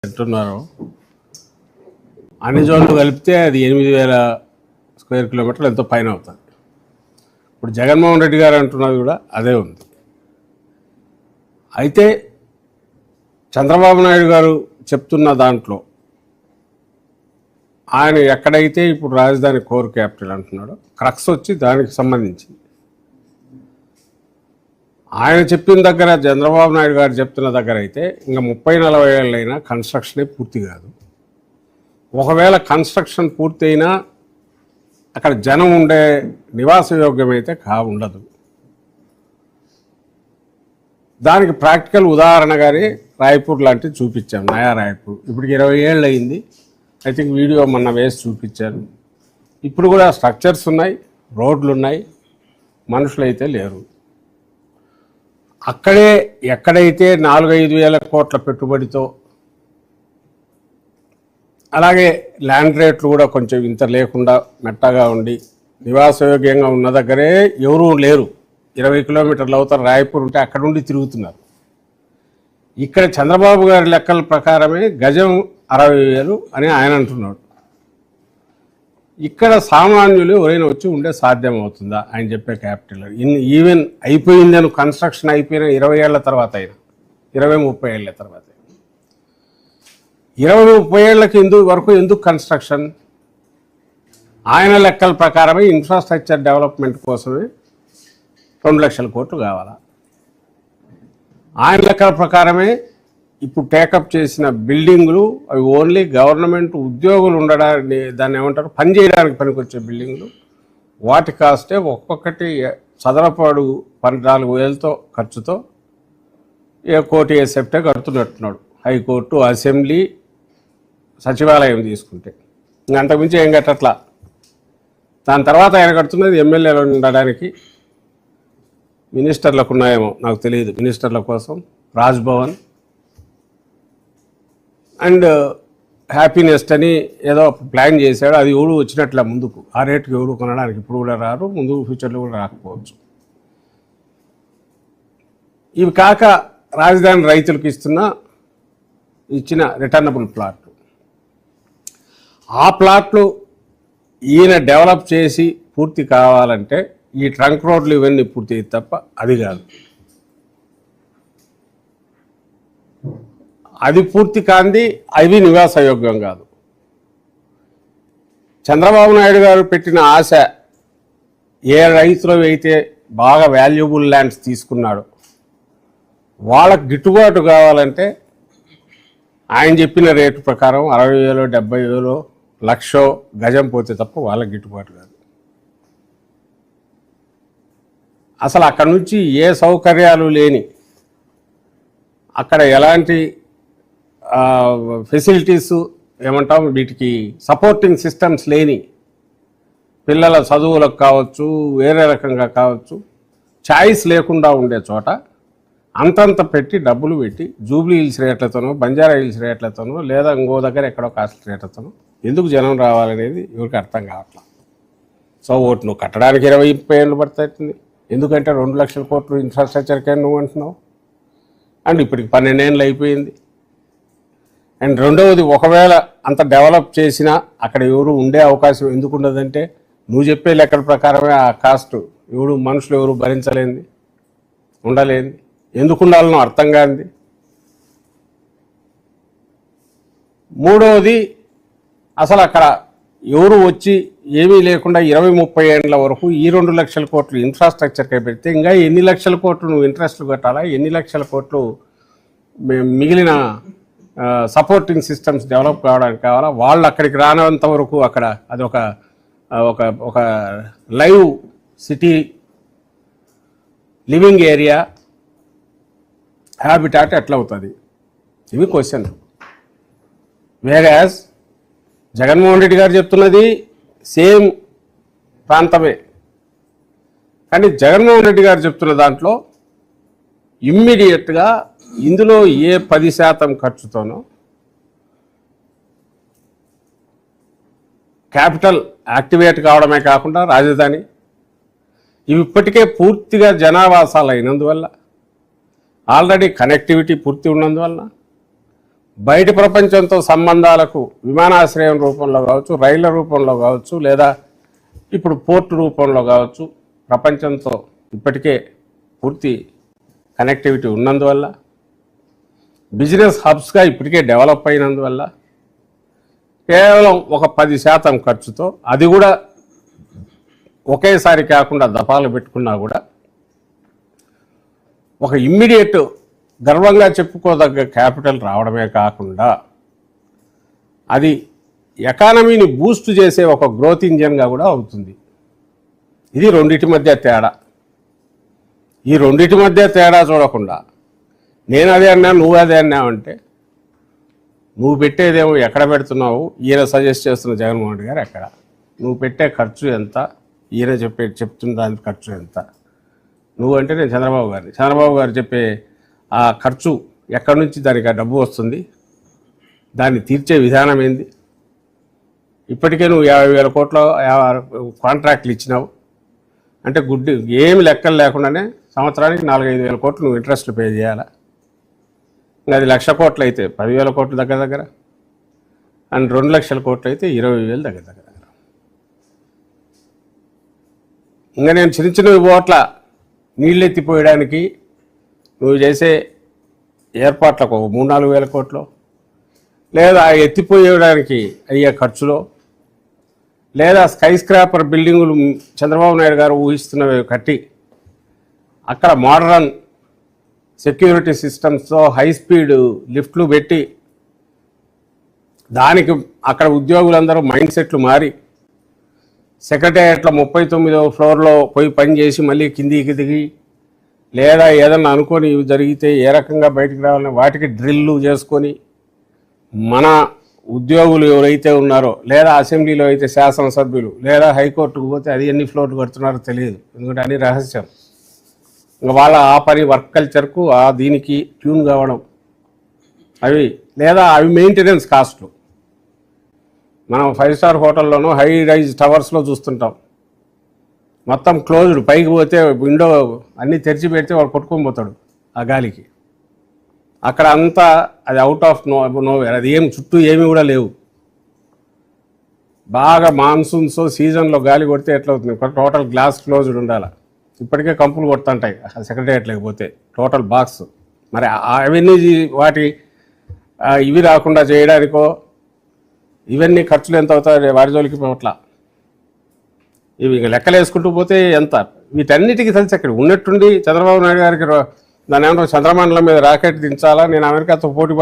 అంటున్నారు. అన్ని జోన్లు కలిపితే అది 8,000 స్క్వేర్ కిలోమీటర్లు ఎంతో పైన అవుతుంది. ఇప్పుడు జగన్మోహన్ రెడ్డి గారు అంటున్నది కూడా అదే ఉంది. అయితే చంద్రబాబు నాయుడు గారు చెప్తున్న దాంట్లో ఆయన ఎక్కడైతే ఇప్పుడు రాజధాని కోర్ క్యాపిటల్ అంటున్నాడో క్రక్స్ వచ్చి దానికి సంబంధించింది. ఆయన చెప్పిన దగ్గర, చంద్రబాబు నాయుడు గారు చెప్తున్న దగ్గర అయితే ఇంకా 30-40 ఏళ్ళైనా కన్స్ట్రక్షనే పూర్తి కాదు. ఒకవేళ కన్స్ట్రక్షన్ పూర్తయినా అక్కడ జనం ఉండే నివాస యోగ్యమైతే ఉండదు. దానికి ప్రాక్టికల్ ఉదాహరణగానే రాయ్పూర్ లాంటివి చూపించాం. నయా రాయ్పూర్ ఇప్పటికి 20 ఏళ్ళు అయింది. ఐ థింక్ వీడియో మొన్న వేసి చూపించాను. ఇప్పుడు కూడా స్ట్రక్చర్స్ ఉన్నాయి, రోడ్లు ఉన్నాయి, మనుషులు అయితే లేరు. అక్కడే ఎక్కడైతే 4-5 వేల కోట్ల పెట్టుబడితో, అలాగే ల్యాండ్ రేట్లు కూడా కొంచెం ఇంత లేకుండా మెట్టగా ఉండి నివాసయోగ్యంగా ఉన్న దగ్గరే ఎవరూ లేరు. 20 కిలోమీటర్లు అవుతారు రాయ్పూర్ ఉంటే అక్కడ నుండి తిరుగుతున్నారు. ఇక్కడ చంద్రబాబు గారి లెక్కల ప్రకారమే గజం 60,000 అని ఆయన అంటున్నాడు. ఇక్కడ సామాన్యులు ఎవరైనా వచ్చి ఉండే సాధ్యం అవుతుందా ఆయన చెప్పే క్యాపిటల్? ఈవెన్ అయిపోయిందని కన్స్ట్రక్షన్ అయిపోయిన 20 ఏళ్ల తర్వాత అయినా, 20-30 ఏళ్ల తర్వాత, 20-30 ఏళ్లకి ఎందుకు కన్స్ట్రక్షన్? ఆయన లెక్కల ప్రకారమే ఇన్ఫ్రాస్ట్రక్చర్ డెవలప్మెంట్ కోసమే 2 లక్షల కోట్లు కావాలా? ఆయన లెక్కల ప్రకారమే ఇప్పుడు టేకప్ చేసిన బిల్డింగులు అవి ఓన్లీ గవర్నమెంట్ ఉద్యోగులు ఉండడానికి, దాన్ని ఏమంటారు, పనిచేయడానికి పనికొచ్చే బిల్డింగులు. వాటి కాస్టే ఒక్కొక్కటి చదరపాడు 14,000తో ఖర్చుతో కోటి సెప్టే కడుతున్నట్టున్నాడు. హైకోర్టు, అసెంబ్లీ, సచివాలయం తీసుకుంటే అంతకుమించి ఏం కట్టట్లా. దాని తర్వాత ఆయన కడుతున్నది ఎమ్మెల్యేలు ఉండడానికి, మినిస్టర్లకు ఉన్నాయేమో నాకు తెలియదు, మినిస్టర్ల కోసం రాజ్భవన్ అండ్ హ్యాపీనెస్ట్ అని ఏదో ప్లాన్ చేశాడు. అది ఎవడు వచ్చినట్లే ముందుకు, ఆ రేటుకి ఎవడు కొనడానికి ఇప్పుడు కూడా రారు, ముందు ఫ్యూచర్లో కూడా రాకపోవచ్చు. ఇవి కాక రాజధాని రైతులకు ఇచ్చిన రిటర్నబుల్ ప్లాట్లు, ఆ ప్లాట్లు ఈయన డెవలప్ చేసి పూర్తి కావాలంటే ఈ ట్రంక్ రోడ్లు ఇవన్నీ పూర్తి అయితే తప్ప అది కాదు. అది పూర్తి కాంది, అవి నివాసయోగ్యం కాదు. చంద్రబాబు నాయుడు గారు పెట్టిన ఆశ, ఏ రైతులు అయితే బాగా వాల్యుబుల్ ల్యాండ్స్ తీసుకున్నాడో వాళ్ళకు గిట్టుబాటు కావాలంటే ఆయన చెప్పిన రేటు ప్రకారం 60,000, 70,000, 1,00,000 గజం పోతే తప్ప వాళ్ళకి గిట్టుబాటు కాదు. అసలు అక్కడ నుంచి ఏ సౌకర్యాలు లేని, అక్కడ ఎలాంటి ఫెసిలిటీస్ ఏమంటాం, వీటికి సపోర్టింగ్ సిస్టమ్స్ లేని, పిల్లల చదువులకు కావచ్చు, వేరే రకంగా కావచ్చు, ఛాయిస్ లేకుండా ఉండే చోట అంతంత పెట్టి డబ్బులు పెట్టి జూబ్లీ హిల్స్ రేట్లతోనో, బంజారా హిల్స్ రేట్లతోనో, లేదా ఇంకో దగ్గర ఎక్కడో కాస్ట్ రేట్లతోనో ఎందుకు జనం రావాలనేది ఎవరికి అర్థం కావట్లా. సో ఓటు నువ్వు కట్టడానికి 20-30 ఏళ్ళు పడుతుంది. ఎందుకంటే 2 లక్షల కోట్లు ఇన్ఫ్రాస్ట్రక్చర్కే నువ్వు అంటున్నావు. అండ్ ఇప్పటికి 12 ఏళ్ళు అయిపోయింది. అండ్ రెండవది, ఒకవేళ అంత డెవలప్ చేసినా అక్కడ ఎవరు ఉండే అవకాశం ఎందుకు ఉండదంటే, నువ్వు చెప్పే లెక్కల ప్రకారమే ఆ కాస్ట్ మనుషులు ఎవరు భరించలేంది, ఉండలేంది, ఎందుకు ఉండాలనో అర్థం కాంది. మూడవది, అసలు అక్కడ ఎవరు వచ్చి ఏమీ లేకుండా 20-30 ఏళ్ళ వరకు ఈ 2 లక్షల కోట్లు ఇన్ఫ్రాస్ట్రక్చర్కే పెడితే ఇంకా ఎన్ని లక్షల కోట్లు నువ్వు ఇంట్రెస్ట్లు కట్టాలా, ఎన్ని లక్షల కోట్లు మిగిలిన సపోర్టింగ్ సిస్టమ్స్ డెవలప్ కావడానికి కావాలా? వాళ్ళు అక్కడికి రానంత వరకు అక్కడ అది ఒక live city, living area, habitat ఎట్లా అవుతుంది? ఇవి క్వశ్చన్. వేరాజ్ జగన్మోహన్ రెడ్డి గారు చెప్తున్నది సేమ్ ప్రాంతమే, కానీ జగన్మోహన్ రెడ్డి గారు చెప్తున్న దాంట్లో ఇమ్మీడియట్గా ఇందులో ఏ 10% ఖర్చుతోనో క్యాపిటల్ యాక్టివేట్ కావడమే కాకుండా రాజధాని ఇవి ఇప్పటికే పూర్తిగా జనావాసాలు అయినందువల్ల, ఆల్రెడీ కనెక్టివిటీ పూర్తి ఉన్నందువల్ల, బయటి ప్రపంచంతో సంబంధాలకు విమానాశ్రయం రూపంలో కావచ్చు, రైళ్ల రూపంలో కావచ్చు, లేదా ఇప్పుడు పోర్టు రూపంలో కావచ్చు, ప్రపంచంతో ఇప్పటికే పూర్తి కనెక్టివిటీ ఉన్నందువల్ల, బిజినెస్ హబ్స్గా ఇప్పటికే డెవలప్ అయినందువల్ల కేవలం ఒక 10% ఖర్చుతో, అది కూడా ఒకేసారి కాకుండా దఫాలు పెట్టుకున్నా కూడా ఒక ఇమ్మీడియట్ గర్వంగా చెప్పుకోదగ్గ క్యాపిటల్ రావడమే కాకుండా అది ఎకానమీని బూస్ట్ చేసే ఒక గ్రోత్ ఇంజన్గా కూడా అవుతుంది. ఇది రెండిటి మధ్య తేడా. ఈ రెండిటి మధ్య తేడా చూడకుండా నేను అదే అన్నా నువ్వు అదే అన్నావంటే, నువ్వు పెట్టేదేమో ఎక్కడ పెడుతున్నావు, ఈయన సజెస్ట్ చేస్తున్న జగన్మోహన్ రెడ్డి గారు ఎక్కడ, నువ్వు పెట్టే ఖర్చు ఎంత, ఈయన చెప్తున్న దాని ఖర్చు ఎంత, నువ్వు అంటే నేను చంద్రబాబు గారు చెప్పే ఆ ఖర్చు ఎక్కడి నుంచి దానికి ఆ డబ్బు వస్తుంది, దాన్ని తీర్చే విధానం ఏంది. ఇప్పటికే నువ్వు 50,000 కోట్ల కాంట్రాక్ట్లు ఇచ్చినావు అంటే గుడ్డి ఏమి లెక్కలు లేకుండానే సంవత్సరానికి 4-5 వేల కోట్లు నువ్వు ఇంట్రెస్ట్లు పే చేయాలా. ఇంకా అది 1,00,000 కోట్లు అయితే 10,000 కోట్లు దగ్గర అండ్ 2 లక్షల కోట్లు అయితే 20,000 దగ్గర. ఇంకా నేను చిన్న ఓట్ల నీళ్ళు ఎత్తిపోయడానికి నువ్వు చేసే ఏర్పాట్లకు 3-4 వేల కోట్లు, లేదా ఎత్తిపోయడానికి అయ్యే ఖర్చులో, లేదా స్కై స్క్రాపర్ బిల్డింగులు చంద్రబాబు నాయుడు గారు ఊహిస్తున్నవి కట్టి అక్కడ మోడరన్ సెక్యూరిటీ సిస్టమ్స్తో హై స్పీడ్ లిఫ్ట్లు పెట్టి దానికి అక్కడ ఉద్యోగులందరూ మైండ్ సెట్లు మారి సెక్రటేరియట్లో 39వ ఫ్లోర్లో పోయి పని చేసి మళ్ళీ కిందికి దిగి, లేదా ఏదన్నా అనుకొని ఇవి జరిగితే ఏ రకంగా బయటికి రావాలని వాటికి డ్రిల్లు చేసుకొని మన ఉద్యోగులు ఎవరైతే ఉన్నారో, లేదా అసెంబ్లీలో అయితే శాసనసభ్యులు, లేదా హైకోర్టుకు పోతే అది ఎన్ని ఫ్లోర్లు కడుతున్నారో తెలియదు, ఎందుకంటే అన్ని రహస్యం. ఇంకా వాళ్ళ ఆ పని వర్క్ కల్చర్కు దీనికి ట్యూన్ కావడం అవి, లేదా అవి మెయింటెనెన్స్ కాస్ట్లు. మనం 5 స్టార్ హోటల్లోనూ హై రైజ్ టవర్స్లో చూస్తుంటాం, మొత్తం క్లోజ్డ్, పైకి పోతే విండో అన్నీ తెరిచి పెడితే వాడు కొట్టుకొని పోతాడు ఆ గాలికి. అక్కడ అంతా అది అవుట్ ఆఫ్ నోవేర్, అది ఏం చుట్టూ ఏమీ కూడా లేవు. బాగా మాన్సూన్స్ సీజన్లో గాలి కొడితే ఎట్లా అవుతుంది, టోటల్ గ్లాస్ క్లోజ్డ్ ఉండాలి. ఇప్పటికే కంపులు కొడుతుంటాయి సెక్రటేరియట్ లేకపోతే టోటల్ బాక్స్. మరి అవన్నీ వాటి ఇవి రాకుండా చేయడానికో ఇవన్నీ ఖర్చులు ఎంత అవుతాయి వారి జోలికి పోట్ల. ఇవి లెక్కలు వేసుకుంటూ పోతే ఎంత, వీటన్నిటికీ తెలిసి అక్కడ ఉన్నట్టుండి చంద్రబాబు నాయుడు గారికి దాని ఏమంటారు చంద్రమండలం మీద రాకెట్ దించాలా, నేను అమెరికాతో పోటీ